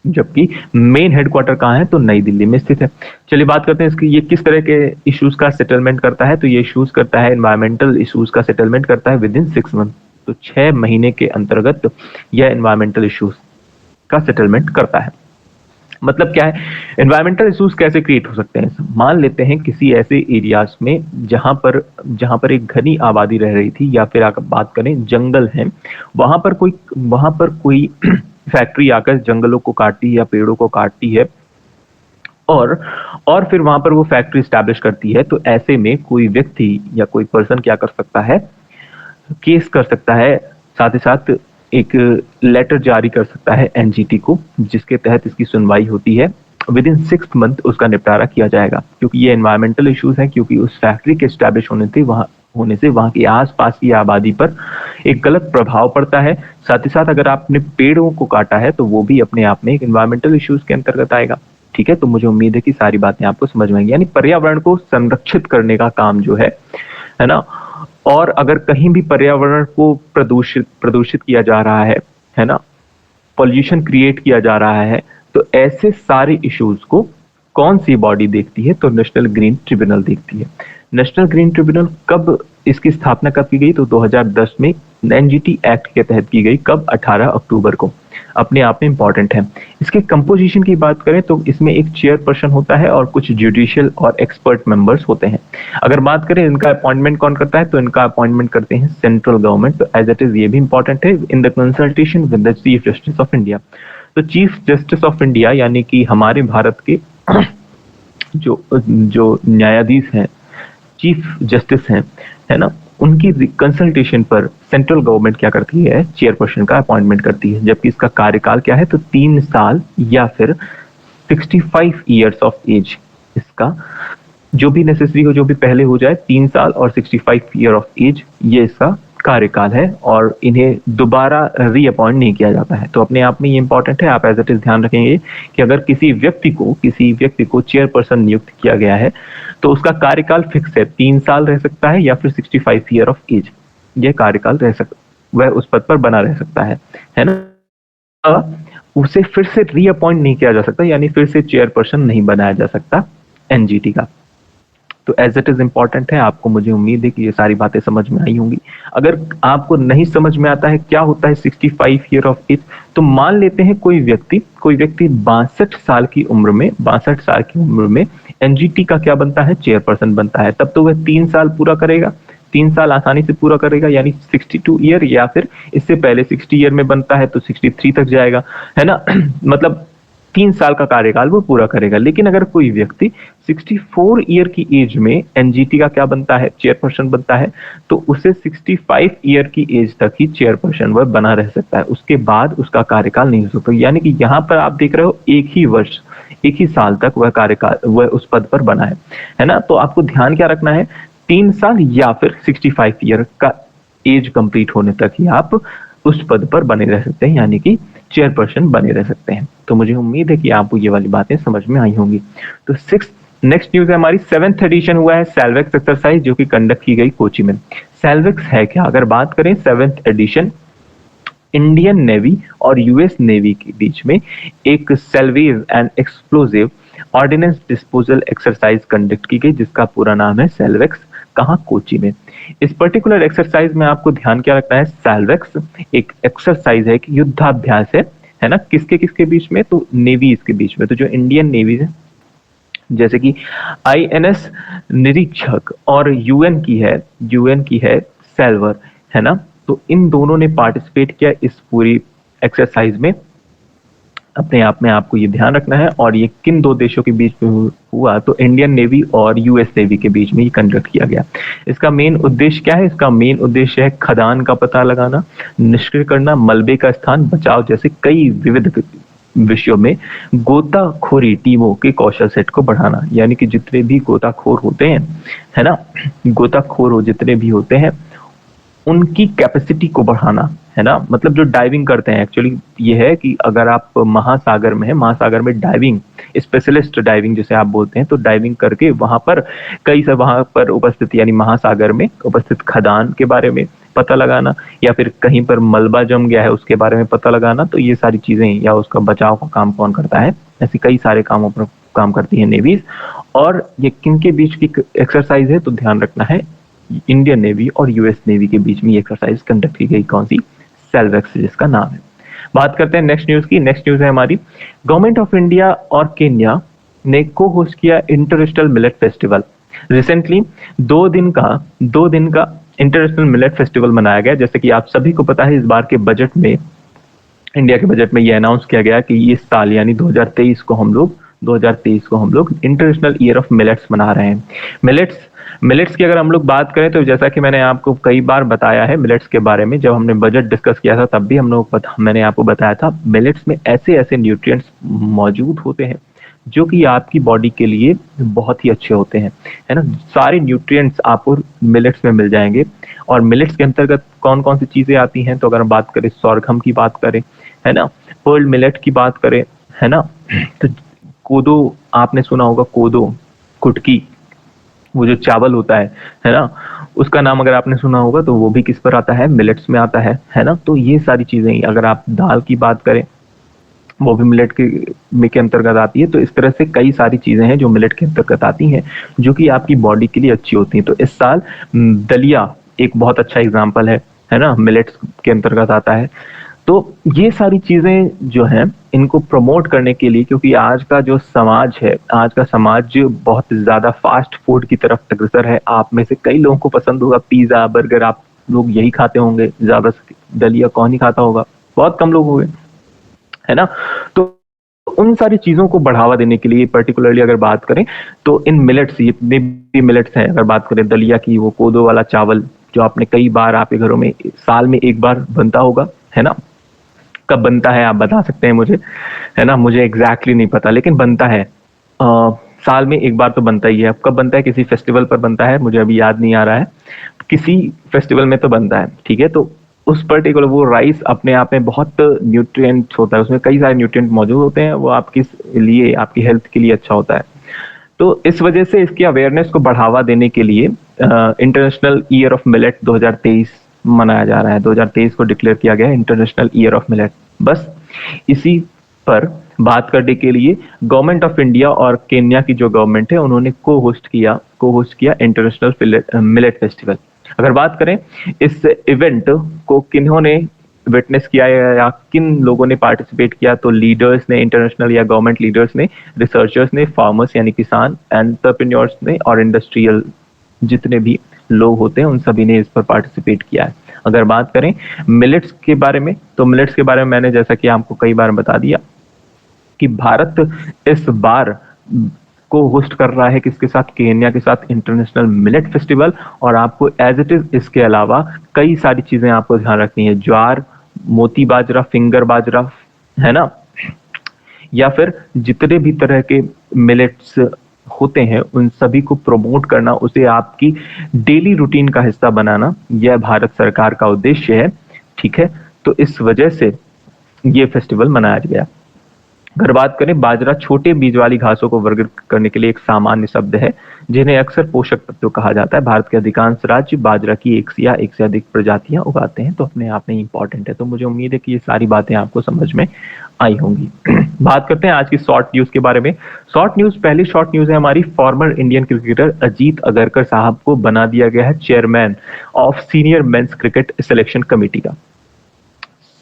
जबकि मेन हेडक्वार्टर कहाँ है? तो नई दिल्ली में स्थित है। चलिए बात करते हैं इसकी, ये किस तरह के इश्यूज का सेटलमेंट करता है? तो ये इश्यूज करता है, एनवायरमेंटल इश्यूज का सेटलमेंट करता है विद इन 6 मंथ। तो 6 महीने के अंतर्गत यह एनवायरमेंटल इश्यूज का सेटलमेंट करता है। मतलब क्या है? एनवायरमेंटल इश्यूज कैसे क्रिएट हो सकते हैं? मान लेते हैं किसी ऐसे एरियाज में जहां पर एक घनी आबादी रह रही थी, या फिर अगर बात करें जंगल है, वहां पर कोई फैक्ट्री आकर जंगलों को काटती है या पेड़ों को काटती है, और फिर वहां पर वो फैक्ट्री स्टैब्लिश करती है। तो ऐसे में कोई व्यक्ति या कोई पर्सन क्या कर सकता है? केस कर सकता है, साथ ही साथ एक लेटर जारी कर सकता है एनजीटी को, जिसके तहत इसकी सुनवाई होती है। विद इन 6 मंथ उसका निपटारा किया जाएगा, क्योंकि ये एनवायरमेंटल इश्यूज हैं, क्योंकि उस फैक्ट्री के स्टैब्लिश होने से वहां की आसपास की आबादी पर एक गलत प्रभाव पड़ता है। साथ ही साथ अगर आपने पेड़ों को काटा है, तो वो भी अपने आप में एक एनवायरमेंटल इश्यूज के अंतर्गत आएगा, ठीक है। तो मुझे उम्मीद है कि सारी बातें आपको समझ में आएंगी। यानी पर्यावरण को संरक्षित करने का काम जो है ना, और अगर कहीं भी पर्यावरण को प्रदूषित किया जा रहा है ना, पॉल्यूशन क्रिएट किया जा रहा है, तो ऐसे सारे इश्यूज को कौन सी बॉडी देखती है? तो नेशनल ग्रीन ट्रिब्यूनल देखती है। नेशनल ग्रीन ट्रिब्यूनल कब, इसकी स्थापना कब की गई? तो 2010 में एनजीटी एक्ट के तहत की गई। कब? 18 अक्टूबर को। अपने आप में इम्पॉर्टेंट है। इसके कंपोजिशन की बात करें तो इसमें एक चेयरपर्सन होता है और कुछ जुडिशियल और एक्सपर्ट मेंबर्स होते हैं। अगर बात करें इनका अपॉइंटमेंट कौन करता है, तो इनका अपॉइंटमेंट करते हैं सेंट्रल गवर्नमेंट। तो एज इट इज ये भी इंपॉर्टेंट है, in the consultation with the chief justice of India. तो चीफ जस्टिस ऑफ इंडिया यानी कि हमारे भारत के जो जो न्यायाधीश हैं, चीफ जस्टिस हैं, है ना, उनकी कंसल्टेशन पर सेंट्रल गवर्नमेंट क्या करती है, चेयरपर्सन का अपॉइंटमेंट करती है। जबकि इसका कार्यकाल क्या है, तो 3 साल या फिर 65 ईयर्स ऑफ एज। इसका जो भी नेसेसरी हो, जो भी पहले हो जाए, 3 साल और 65 ईयर ऑफ एज, ये इसका कार्यकाल है और इन्हें दोबारा रीअपॉइंट नहीं किया जाता है। तो अपने आप में ये इंपॉर्टेंट है, आप एज इट इज ध्यान रखेंगे कि अगर किसी व्यक्ति को चेयरपर्सन नियुक्त किया गया है तो उसका कार्यकाल फिक्स है, 3 साल रह सकता है या फिर 65 ईयर ऑफ एज, ये कार्यकाल रह सकता, वह उस पद पर बना रह सकता है ना। उसे फिर से रीअपॉइंट नहीं किया जा सकता, यानी फिर से चेयरपर्सन नहीं बनाया जा सकता एनजीटी का। तो एज इट इज इंपॉर्टेंट है, आपको, मुझे उम्मीद है कि ये सारी बातें समझ में आई होंगी। अगर आपको नहीं समझ में आता है क्या होता है 65 ईयर ऑफ एज, तो मान लेते हैं कोई व्यक्ति 62 साल की उम्र में एनजीटी का क्या बनता है, चेयरपर्सन बनता है। तब तो वह 3 साल पूरा करेगा, 3 साल आसानी से पूरा करेगा, यानी 62 ईयर, या फिर इससे पहले 60 ईयर में बनता है तो 63 तक जाएगा, है ना। मतलब 3 साल का कार्यकाल वो पूरा करेगा। लेकिन अगर कोई व्यक्ति 64 ईयर की एज में एनजीटी का क्या बनता है, चेयरपर्सन बनता है, तो उसे 65 ईयर की एज तक ही चेयरपर्सन वह बना रह सकता है, उसके बाद उसका कार्यकाल नहीं हो सकता। यानी कि यहाँ पर आप देख रहे हो, एक ही साल तक वह कार्यकाल, वह उस पद पर बना है ना। तो आपको ध्यान क्या रखना है, 3 साल या फिर 65 ईयर का एज कंप्लीट होने तक ही आप उस पद पर बने रह सकते हैं, यानी कि चेयरपर्सन बने रह सकते हैं। तो मुझे उम्मीद है कि आपको ये वाली बातें समझ में आई होंगी। तो नेक्स्ट न्यूज है हमारी, 7th एडिशन हुआ है सैलवेक्स एक्सरसाइज, जो कि कंडक्ट की गई कोची में। सैलवेक्स है क्या, अगर बात करें 7th एडिशन, इंडियन नेवी और यूएस नेवी के बीच में एक salvage and explosive ordnance disposal exercise conduct की गई, जिसका पूरा नाम है सैलवेक्स। कहां, कोची में। इस पर्टिकुलर एक्सरसाइज में आपको ध्यान क्या रखना है, सैलवेक्स एक एक्सरसाइज है, एक युद्धाभ्यास है ना। किसके किसके बीच में, तो नेवी के बीच में। तो जो इंडियन नेवी है, जैसे कि आईएनएस निरीक्षक और यूएन की है सैल्वर, है ना। तो इन दोनों ने पार्टिसिपेट किया इस पूरी एक्सरसाइज में। अपने आप में आपको ये ध्यान रखना है। और ये किन 2 देशों के बीच में हुआ, तो इंडियन नेवी और यूएस नेवी के बीच में ये कंडक्ट किया गया। इसका मेन उद्देश्य क्या है, इसका मेन उद्देश्य है खदान का पता लगाना, निष्क्रिय करना, मलबे का स्थान, बचाव जैसे कई विविध विषयों में गोताखोरी टीमों के कौशल सेट को बढ़ाना। यानी कि जितने भी गोताखोर होते हैं, है ना, गोताखोर जितने भी होते हैं, उनकी कैपेसिटी को बढ़ाना, है ना। मतलब जो डाइविंग करते हैं, एक्चुअली ये है कि अगर आप महासागर में है, महासागर में डाइविंग, स्पेशलिस्ट डाइविंग जिसे आप बोलते हैं, तो डाइविंग करके वहां पर उपस्थित, यानी महासागर में उपस्थित खदान के बारे में पता लगाना, या फिर कहीं पर मलबा जम गया है उसके बारे में पता लगाना। तो ये सारी चीजें, या उसका बचाव का काम कौन करता है, ऐसे कई सारे कामों पर काम करती है नेवीज। और ये किनके बीच की एक्सरसाइज है, तो ध्यान रखना है, इंडियन नेवी और यूएस नेवी के बीच में ये एक्सरसाइज कंडक्ट की गई। कौन सी, सैलवेक्स जिसका नाम है। बात करते हैं नेक्स्ट न्यूज की। नेक्स्ट न्यूज है हमारी, गवर्नमेंट ऑफ इंडिया और केन्या ने को होस्ट किया इंटरनेशनल मिलेट फेस्टिवल। रिसेंटली 2 दिन का इंटरनेशनल मिलेट फेस्टिवल मनाया गया। जैसे कि आप सभी को पता है, इस बार के बजट में, इंडिया के बजट में, ये अनाउंस किया गया कि इस साल यानी 2023 को हम लोग इंटरनेशनल ईयर ऑफ मिलेट्स मना रहे हैं। मिलेट्स की अगर हम लोग बात करें, तो जैसा कि मैंने आपको कई बार बताया है मिलेट्स के बारे में, जब हमने बजट डिस्कस किया था तब भी मैंने आपको बताया था, मिलेट्स में ऐसे न्यूट्रिएंट्स मौजूद होते हैं जो कि आपकी बॉडी के लिए बहुत ही अच्छे होते हैं, है ना। सारे न्यूट्रिएंट्स आपको मिलेट्स में मिल जाएंगे। और मिलेट्स के अंतर्गत कौन कौन सी चीजें आती हैं, तो अगर हम बात करें सोरगम की बात करें, है ना, पर्ल मिलेट की बात करें, है ना, तो कोदो आपने सुना होगा, कोदो, कुटकी, वो जो चावल होता है ना, उसका नाम अगर आपने सुना होगा, तो वो भी किस पर आता है, मिलेट्स में आता है ना। तो ये सारी चीजें, अगर आप दाल की बात करें, वो भी मिलेट के अंतर्गत आती है। तो इस तरह से कई सारी चीजें हैं जो मिलेट के अंतर्गत आती हैं, जो कि आपकी बॉडी के लिए अच्छी होती हैं। तो इस साल दलिया एक बहुत अच्छा एग्जाम्पल है ना, मिलेट्स के अंतर्गत आता है। तो ये सारी चीजें जो हैं इनको प्रमोट करने के लिए, क्योंकि आज का जो समाज है, आज का समाज बहुत ज्यादा फास्ट फूड की तरफ अग्रसर है। आप में से कई लोगों को पसंद होगा पिज्जा बर्गर, आप लोग यही खाते होंगे ज्यादा से, दलिया कौन ही खाता होगा, बहुत कम लोग होंगे, है ना। तो उन सारी चीजों को बढ़ावा देने के लिए पर्टिकुलरली अगर बात करें तो इन मिलेट्स, जितने भी मिलेट्स हैं, अगर बात करें दलिया की, वो कोदो वाला चावल जो आपने कई बार आपके घरों में साल में एक बार बनता होगा, है ना। कब बनता है आप बता सकते हैं मुझे, है ना, मुझे एग्जैक्टली नहीं पता लेकिन बनता है। साल में एक बार तो बनता ही है। अब कब बनता है, किसी फेस्टिवल पर बनता है, मुझे अभी याद नहीं आ रहा है, किसी फेस्टिवल में तो बनता है, ठीक है। तो उस पर्टिकुलर वो राइस अपने आप में बहुत न्यूट्रिएंट होता है, उसमें कई सारे न्यूट्रिएंट मौजूद होते हैं, वो आपके लिए, आपकी हेल्थ के लिए अच्छा होता है। तो इस वजह से इसकी अवेयरनेस को बढ़ावा देने के लिए इंटरनेशनल ईयर ऑफ मिलेट 2023 मनाया जा रहा है। 2023 को डिक्लेयर किया गया है इंटरनेशनल ईयर ऑफ मिलेट। बस इसी पर बात करने के लिए गवर्नमेंट ऑफ इंडिया और केन्या की जो गवर्नमेंट है उन्होंने को होस्ट किया इंटरनेशनल मिलेट फेस्टिवल। अगर बात करें इस इवेंट को किन्होंने विटनेस किया या किन लोगों ने पार्टिसिपेट किया, तो लीडर्स ने, इंटरनेशनल या गवर्नमेंट लीडर्स ने, रिसर्चर्स ने, फार्मर्स यानी किसान, एंटरप्रेन्योर्स ने, और इंडस्ट्रियल जितने भी लोग होते हैं उन सभी ने इस पर पार्टिसिपेट किया है। अगर बात करें मिलेट्स के बारे में, तो मिलेट्स के बारे में मैंने जैसा कि आपको कई बार बता दिया कि भारत इस बार को होस्ट कर रहा है किसके साथ, केन्या के साथ, इंटरनेशनल मिलेट फेस्टिवल। और आपको एज इट इज इसके अलावा कई सारी चीजें आपको ध्यान रखनी है, ज्वार, मोती बाजरा, फिंगर बाजरा, है ना, या फिर जितने भी तरह के मिलेट्स होते हैं उन सभी को प्रमोट करना, उसे आपकी डेली रूटीन का हिस्सा बनाना, यह भारत सरकार का उद्देश्य है, ठीक है। तो इस वजह से ये फेस्टिवल मनाया गया। अगर बात करें, बाजरा छोटे बीज वाली घासों को वर्गीकृत करने के लिए एक सामान्य शब्द है जिन्हें अक्सर पोषक तत्व कहा जाता है। भारत के अधिकांश राज्य बाजरा की एक से अधिक प्रजातियां उगाते हैं, तो अपने आप में इंपॉर्टेंट है। तो मुझे उम्मीद है कि ये सारी बातें आपको समझ में आई होंगी। बात करते हैं आज की शॉर्ट न्यूज के बारे में। शॉर्ट न्यूज, पहली शॉर्ट न्यूज है हमारी, former Indian cricketer Ajit Agarkar साहब को बना दिया गया है chairman of senior men's cricket selection committee का।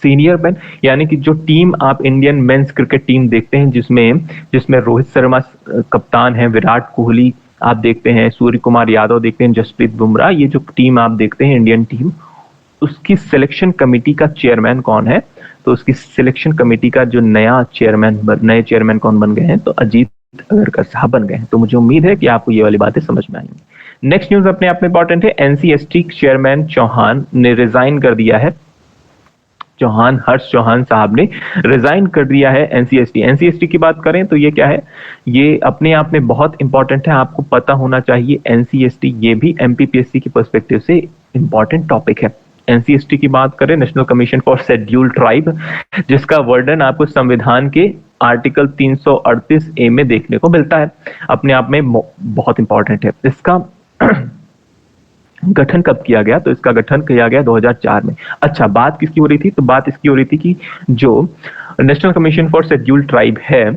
सीनियर मैन यानी कि जो टीम आप इंडियन मेंस क्रिकेट टीम देखते हैं, जिसमें रोहित शर्मा कप्तान है, विराट कोहली आप देखते हैं, सूर्य कुमार यादव देखते हैं, जसप्रीत बुमराह, ये जो टीम आप देखते हैं इंडियन टीम, उसकी सिलेक्शन कमेटी का चेयरमैन कौन है, तो उसकी सिलेक्शन कमेटी का जो नए चेयरमैन कौन बन गए हैं, तो अजीत अगरकर साहब बन गए हैं। तो मुझे उम्मीद है कि आपको ये वाली बातें समझ में आएंगी। नेक्स्ट न्यूज अपने आप में इंपॉर्टेंट है, एनसीएसटी चेयरमैन चौहान ने रिजाइन कर दिया है। हर्ष चौहान साहब ने रिजाइन कर दिया है एनसीएसटी। एनसीएसटी की बात करें तो ये क्या है, ये अपने आप में बहुत इंपॉर्टेंट है, आपको पता होना चाहिए। एनसीएसटी ये भी एमपीपीएससी की पर्सपेक्टिव से इंपॉर्टेंट टॉपिक है। एनसीएसटी की बात करें, national commission for scheduled tribe, जिसका वर्णन आपको संविधान के आर्टिकल 338A में देखने को मिलता है, अपने आप में बहुत इंपॉर्टेंट है। इसका गठन कब किया गया, तो इसका गठन किया गया 2004 में। अच्छा, बात किसकी हो रही थी, तो बात इसकी हो रही थी कि जो national commission for scheduled tribe है,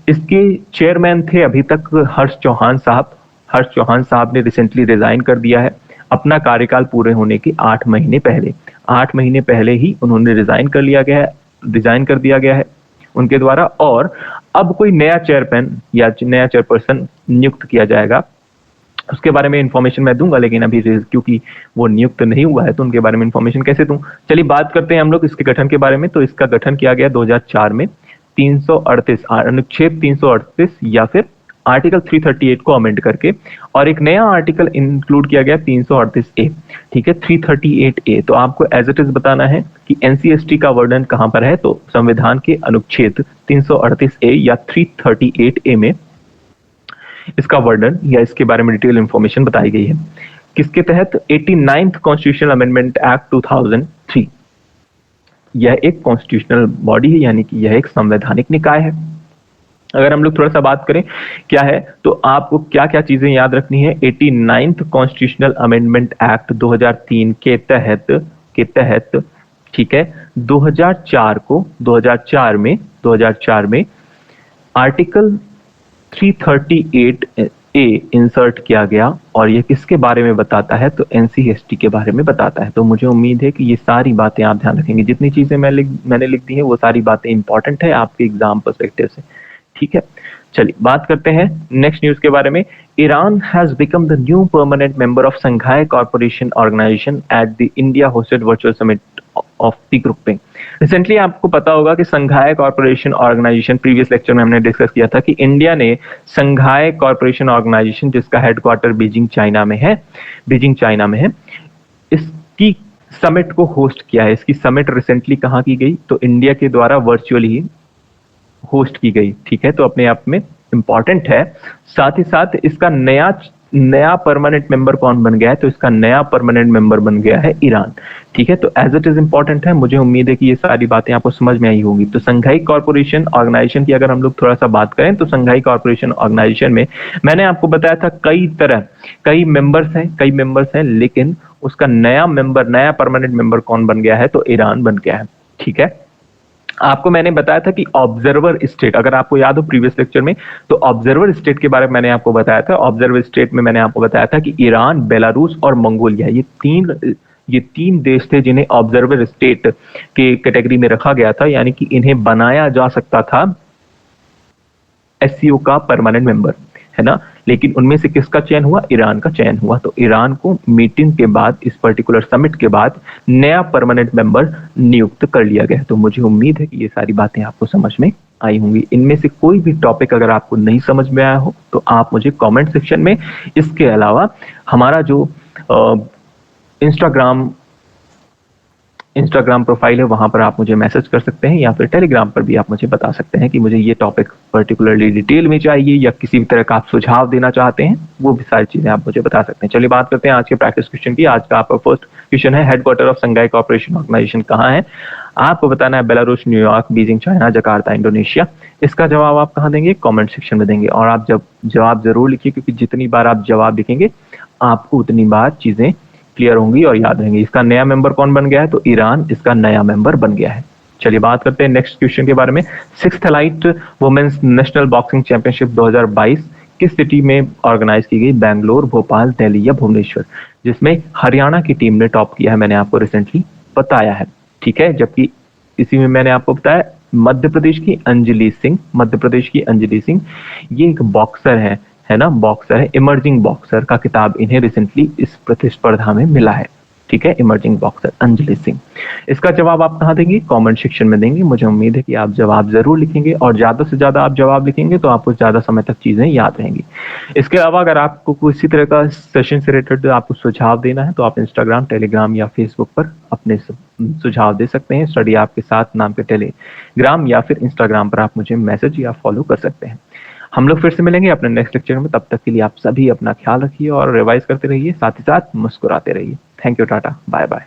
इसके चेयरमैन थे अभी तक हर्ष चौहान साहब। हर्ष चौहान साहब ने रिसेंटली रिजाइन कर दिया है अपना कार्यकाल पूरे होने के 8 महीने पहले। 8 महीने पहले ही उन्होंने रिजाइन कर दिया गया है उनके द्वारा, और अब कोई नया चेयरमैन या नया चेयरपर्सन नियुक्त किया जाएगा। उसके बारे में इंफॉर्मेशन मैं दूंगा, लेकिन अभी क्योंकि वो नियुक्त नहीं हुआ है तो उनके बारे में इंफॉर्मेशन कैसे दूं। चलिए बात करते हैं हम लोग इसके गठन के बारे में। तो इसका गठन किया गया 2004 में, 338 अनुच्छेद 338 या फिर आर्टिकल 338 को अमेंड करके, और एक नया आर्टिकल इंक्लूड किया गया 338A, ठीक है, 338A। तो आपको एज इट इज बताना है कि एनसीएसटी का वर्णन कहां पर है, तो संविधान के अनुच्छेद 338A या 338A में इसका वर्णन या इसके बारे में डिटेल इंफॉर्मेशन बताई गई है। किसके तहत, 89th कॉन्स्टिट्यूशनल अमेंडमेंट एक्ट 2003। यह एक कॉन्स्टिट्यूशनल बॉडी है, यानी कि यह एक संवैधानिक निकाय है। अगर हम लोग थोड़ा सा बात करें क्या है, तो आपको क्या क्या चीजें याद रखनी है। 89th कॉन्स्टिट्यूशनल अमेंडमेंट एक्ट 2003 के तहत, ठीक है, 2004 में आर्टिकल 338 ए इंसर्ट किया गया और ये किसके बारे में बताता है, तो एनसीईएसटी के बारे में बताता है। तो मुझे उम्मीद है कि ये सारी बातें आप ध्यान रखेंगे, जितनी चीजें मैंने लिख दी है वो सारी बातें इंपॉर्टेंट है आपके एग्जाम पर्सपेक्टिव से। ठीक है, चलिए बात करते हैं नेक्स्ट न्यूज के बारे में। Iran has become the new permanent member of Shanghai corporation organisation at the India hosted virtual summit of the grouping. Recently आपको पता होगा कि Shanghai corporation organisation, previous lecture में हमने डिस्कस किया था कि इंडिया ने संघाई कॉर्पोरेशन ऑर्गेनाइजेशन, जिसका हेडक्वार्टर बीजिंग चाइना में है, इसकी समिट को होस्ट किया है। इसकी समिट रिसेंटली कहाँ की गई, तो इंडिया के द्वारा वर्चुअली होस्ट की गई। ठीक है, तो अपने आप में इंपॉर्टेंट है। साथ ही साथ इसका नया परमानेंट मेंबर कौन बन गया है, तो इसका नया परमानेंट मेंबर बन गया है ईरान। ठीक है, तो एज इट इज इंपॉर्टेंट है। मुझे उम्मीद है कि ये सारी बातें आपको समझ में आई होंगी। तो संघाई कॉर्पोरेशन ऑर्गेनाइजेशन की अगर हम लोग थोड़ा सा बात करें, तो संघाई कॉर्पोरेशन ऑर्गेनाइजेशन में मैंने आपको बताया था कई मेंबर्स हैं, लेकिन उसका नया परमानेंट मेंबर कौन बन गया है, तो ईरान बन गया है। ठीक है, आपको मैंने बताया था कि ऑब्जर्वर स्टेट, अगर आपको याद हो प्रीवियस लेक्चर में, तो ऑब्जर्वर स्टेट के बारे में मैंने आपको बताया था। ऑब्जर्वर स्टेट में मैंने आपको बताया था कि ईरान, बेलारूस और मंगोलिया, ये तीन देश थे जिन्हें ऑब्जर्वर स्टेट के कैटेगरी में रखा गया था, यानी कि इन्हें बनाया जा सकता था एससीओ का परमानेंट मेंबर, है ना। लेकिन उनमें से किसका चयन हुआ, ईरान का चयन हुआ। तो ईरान को मीटिंग के बाद, इस पर्टिकुलर समिट के बाद नया परमानेंट मेंबर नियुक्त कर लिया गया। तो मुझे उम्मीद है कि ये सारी बातें आपको समझ में आई होंगी। इनमें से कोई भी टॉपिक अगर आपको नहीं समझ में आया हो तो आप मुझे कमेंट सेक्शन में, इसके अलावा हमारा जो इंस्टाग्राम प्रोफाइल है वहां पर आप मुझे मैसेज कर सकते हैं, या फिर टेलीग्राम पर भी आप मुझे बता सकते हैं कि मुझे ये टॉपिक पर्टिकुलरली डिटेल में चाहिए, या किसी भी तरह का आप सुझाव देना चाहते हैं, वो भी सारी चीजें आप मुझे बता सकते हैं। चलिए बात करते हैं आज के प्रैक्टिस क्वेश्चन की। आज का आपका फर्स्ट क्वेश्चन है, headquarter of Shanghai corporation organisation कहाँ है। आपको बताना है Belarus, New York, Beijing China, Jakarta Indonesia. इसका जवाब आप कहाँ देंगे, कॉमेंट सेक्शन में देंगे। और आप जवाब जरूर लिखिए, क्योंकि जितनी बार आप जवाब लिखेंगे आपको उतनी बार चीजें क्लियर होंगी और याद रहेंगी। इसका नया मेंबर कौन बन गया है, तो ईरान इसका नया मेंबर बन गया है। चलिए बात करते हैं नेक्स्ट क्वेश्चन के बारे में। 6th elite women's national boxing championship 2022 किस सिटी में ऑर्गेनाइज की गई, बैंगलोर, भोपाल, दिल्ली या भुवनेश्वर। जिसमें हरियाणा की टीम ने टॉप किया है, मैंने आपको रिसेंटली बताया है। ठीक है, जबकि इसी में मैंने आपको बताया मध्य प्रदेश की अंजलि सिंह, ये एक बॉक्सर है ना, बॉक्सर है, इमर्जिंग बॉक्सर का खिताब इन्हें रिसेंटली इस प्रतिस्पर्धा में मिला है। ठीक है, इमर्जिंग बॉक्सर अंजलि सिंह। इसका जवाब आप कहाँ देंगे, कमेंट सेक्शन में देंगे। मुझे उम्मीद है कि आप जवाब जरूर लिखेंगे, और ज्यादा से ज्यादा आप जवाब लिखेंगे तो आपको ज्यादा समय तक चीजें याद रहेंगी। इसके अलावा अगर आपको किसी तरह का सेशन से रिलेटेड आपको सुझाव देना है, तो आप इंस्टाग्राम, टेलीग्राम या फेसबुक पर अपने सुझाव दे सकते हैं। स्टडी आपके साथ नाम के टेलीग्राम या फिर इंस्टाग्राम पर आप मुझे मैसेज या फॉलो कर सकते हैं। हम लोग फिर से मिलेंगे अपने नेक्स्ट लेक्चर में। तब तक के लिए आप सभी अपना ख्याल रखिए और रिवाइज करते रहिए, साथ ही साथ मुस्कुराते रहिए। Thank you, ta-ta, bye bye.